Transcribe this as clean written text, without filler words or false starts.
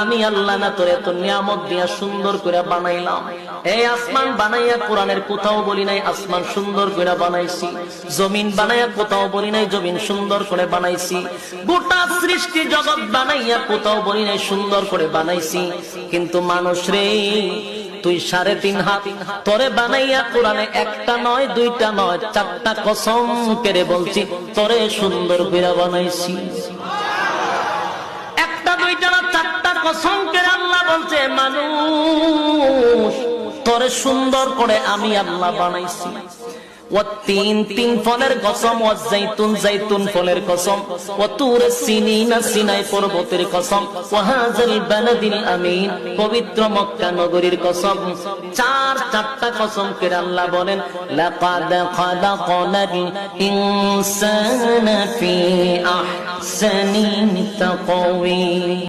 আমি আল্লাহ না তোরে তোর নিয়ামত দিয়া সুন্দর করে বানাইলাম। এই আসমান বানাইয়া কোরআনের কোথাও বলি নাই আসমান সুন্দর করে বানাইছি, জমিন বানাইয়া কোথাও বলি নাই জমিন সুন্দর করে বানাইছি, গোটা সৃষ্টি জগৎ বানাইয়া কোথাও বলি নাই সুন্দর করে বানাইছি। কিন্তু মানুষ রে, তুই 3.5 হাত তোরে বানাইয়া কোরআনে একটা নয় দুইটা নয় 4টা কসম করে বলছি তোরে সুন্দর করে বানাইছি। একটা দুইটা না 4টা কসম করে আল্লাহ বলছে মানুষ তোরে সুন্দর করে আমি আল্লাহ বানাইছি। তিন ফলের কসম, জাইতুন ফলের কসম, সিনাই পর্বতের কসম, বালাদিল আমিন পবিত্র মক্কা নগরীর কসম। 4টা কসম করে আল্লাহ বলেন লাকাদ খালাকনাল ইনসানা ফি আহসানি তাকওয়িম।